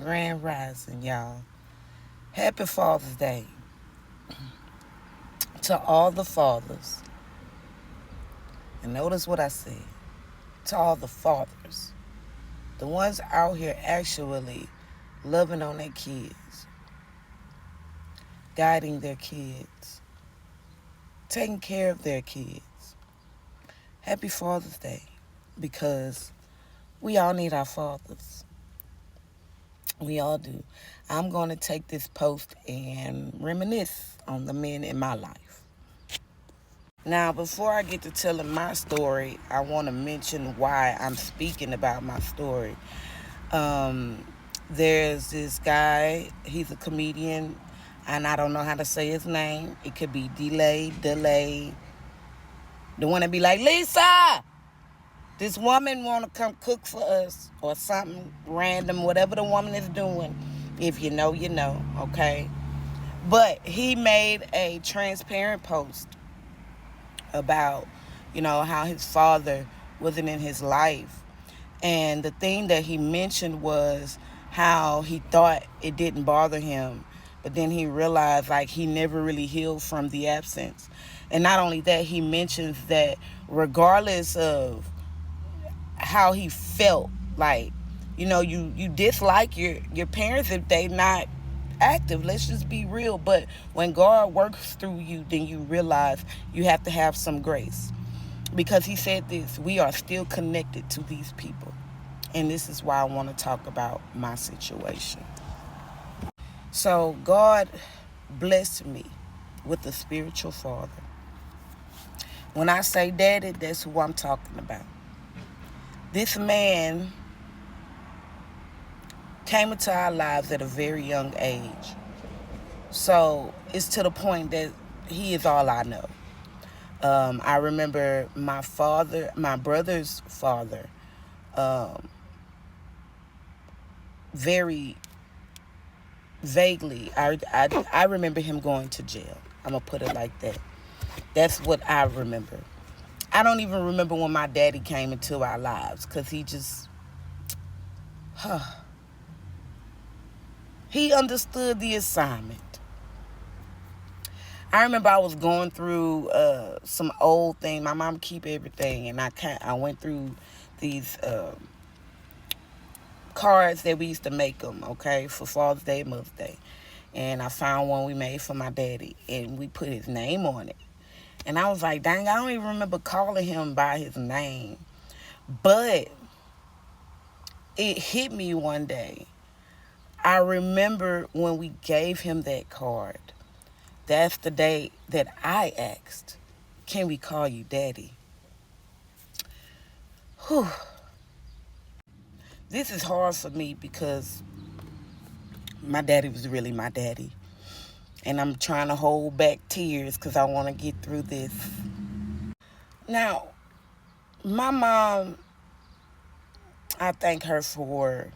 Grand Rising, y'all. Happy Father's Day to all the fathers. And notice what I said. To all the fathers. The ones out here actually loving on their kids, guiding their kids, taking care of their kids. Happy Father's Day, because we all need our fathers. We all do. I'm going to take this post and reminisce on the men in my life. Now, before I get to telling my story, I want to mention why I'm speaking about my story. There's this guy, he's a comedian, and I don't know how to say his name. It could be Delay. The one that be like, Lisa, this woman want to come cook for us, or something random, whatever the woman is doing. If you know, you know, okay? But he made a transparent post about, how his father wasn't in his life. And the thing that he mentioned was how he thought it didn't bother him, but then he realized like he never really healed from the absence. And not only that, he mentions that regardless of how he felt, like, you dislike your parents if they not active. Let's just be real. But when God works through you, then you realize you have to have some grace. Because he said this, we are still connected to these people. And this is why I want to talk about my situation. So God blessed me with a spiritual father. When I say daddy, that's who I'm talking about. This man came into our lives at a very young age. So it's to the point that he is all I know. I remember my brother's father, very vaguely. I remember him going to jail. I'm going to put it like that. That's what I remember. I don't even remember when my daddy came into our lives, because he just, he understood the assignment. I remember I was going through some old thing. My mom keep everything, and I went through these cards that we used to make them, okay, for Father's Day, Mother's Day. And I found one we made for my daddy, and we put his name on it. And I was like, dang, I don't even remember calling him by his name. But it hit me one day. I remember when we gave him that card. That's the day that I asked, can we call you daddy? Whew. This is hard for me because my daddy was really my daddy. And I'm trying to hold back tears because I want to get through this. Now, my mom, I thank her for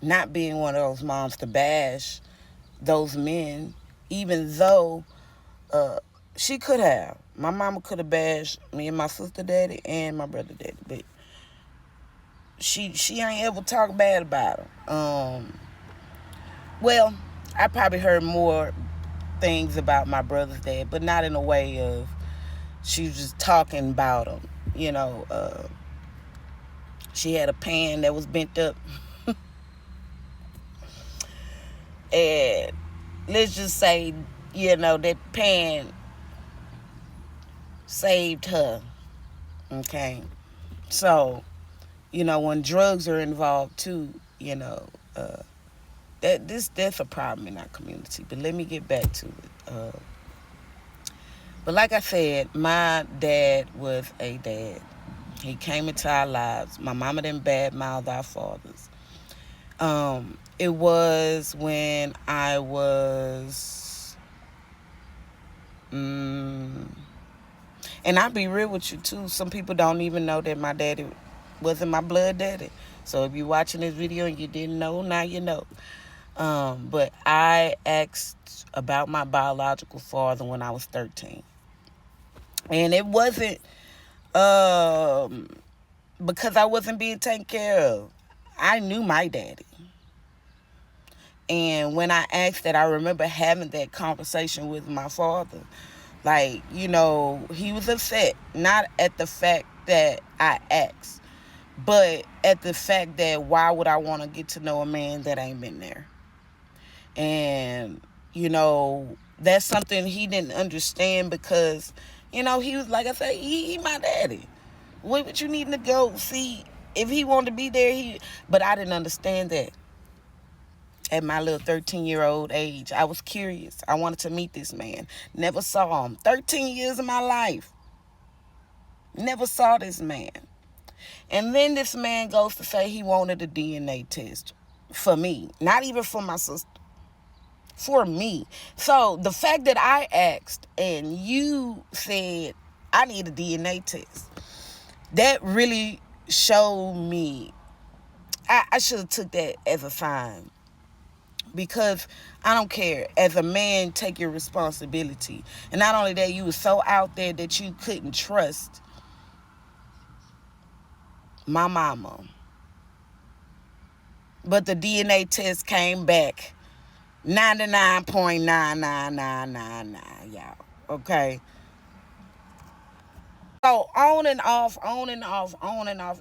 not being one of those moms to bash those men, even though she could have. My mama could have bashed me and my sister daddy and my brother daddy, but she ain't ever talk bad about him. Well, I probably heard more things about my brother's dad, but not in a way of she was just talking about him. She had a pan that was bent up. And let's just say, that pan saved her. Okay? So, when drugs are involved too, that's a problem in our community. But let me get back to it. But like I said, my dad was a dad. He came into our lives. My mama didn't badmouth our fathers. It was when I was, and I'll be real with you too. Some people don't even know that my daddy wasn't my blood daddy. So if you're watching this video and you didn't know, now you know. But I asked about my biological father when I was 13. And it wasn't because I wasn't being taken care of. I knew my daddy. And when I asked that, I remember having that conversation with my father. Like, you know, he was upset, not at the fact that I asked, but at the fact that why would I want to get to know a man that ain't been there? And, you know, that's something he didn't understand because, you know, he was, like I said, he my daddy. What would you need to go see? If he wanted to be there, but I didn't understand that. At my little 13-year-old age, I was curious. I wanted to meet this man. Never saw him. 13 years of my life. Never saw this man. And then this man goes to say he wanted a DNA test for me. Not even for my sister. For me. So the fact that I asked and you said I need a DNA test, that really showed me I should have took that as a sign. Because I don't care. As a man, take your responsibility. And not only that, you were so out there that you couldn't trust my mama. But the DNA test came back 99.99999, y'all. Okay? So on and off,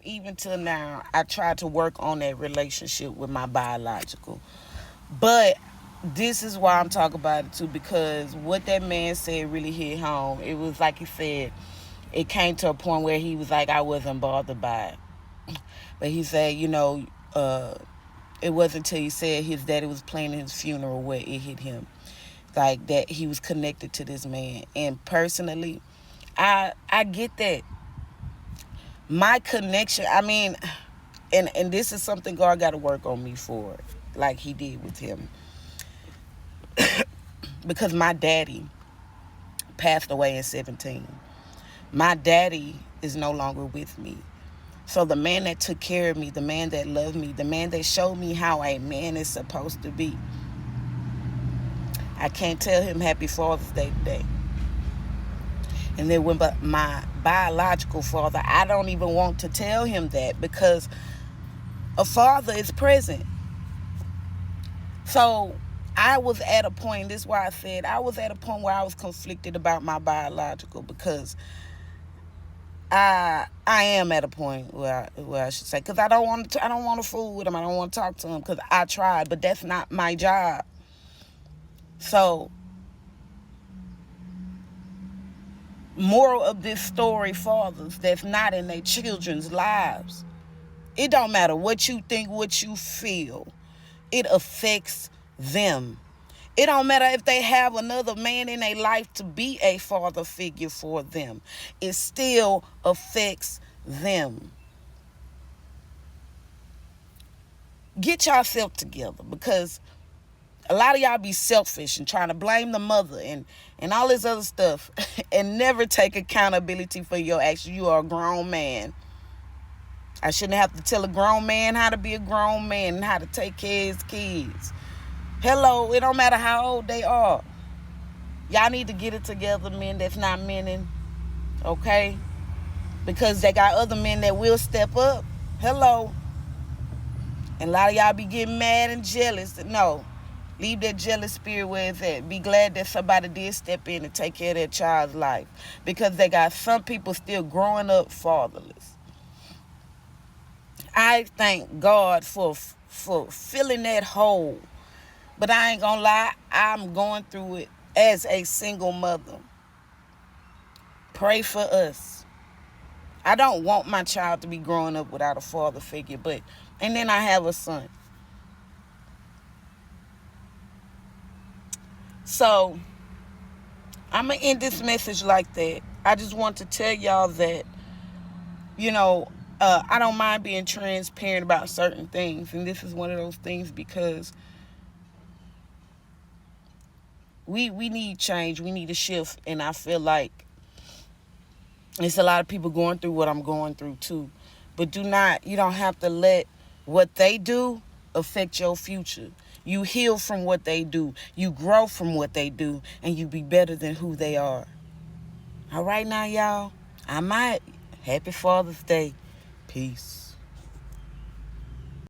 even till now, I tried to work on that relationship with my biological. But this is why I'm talking about it too, because what that man said really hit home. It was like he said, it came to a point where he was like, I wasn't bothered by it. But he said, you know, it wasn't until he said his daddy was planning his funeral where it hit him. Like that he was connected to this man. And personally, I get that. My connection, I mean, and this is something God got to work on me for, like he did with him. Because my daddy passed away in 17. My daddy is no longer with me. So the man that took care of me, the man that loved me, the man that showed me how a man is supposed to be, I can't tell him Happy Father's Day today. And then when my biological father, I don't even want to tell him that because a father is present. So I was at a point, this is why I said, I was at a point where I was conflicted about my biological because I am at a point where I should say, because I don't want to fool with him. I don't want to talk to him because I tried, but that's not my job. So, moral of this story, fathers that's not in their children's lives. It don't matter what you think, what you feel. It affects them. It don't matter if they have another man in their life to be a father figure for them. It still affects them. Get yourself together because a lot of y'all be selfish and trying to blame the mother and all this other stuff and never take accountability for your actions. You are a grown man. I shouldn't have to tell a grown man how to be a grown man and how to take care of his kids. Hello, it don't matter how old they are. Y'all need to get it together, men that's not mening, okay? Because they got other men that will step up. Hello. And a lot of y'all be getting mad and jealous. No, leave that jealous spirit where it's at. Be glad that somebody did step in and take care of their child's life. Because they got some people still growing up fatherless. I thank God for filling that hole. But I ain't gonna lie, I'm going through it as a single mother. Pray for us. I don't want my child to be growing up without a father figure, and then I have a son. So, I'm going to end this message like that. I just want to tell y'all that, you know, I don't mind being transparent about certain things. And this is one of those things because we need change. We need a shift. And I feel like it's a lot of people going through what I'm going through too. But you don't have to let what they do affect your future. You heal from what they do. You grow from what they do. And you be better than who they are. All right now, y'all. I'm out. Happy Father's Day. Peace.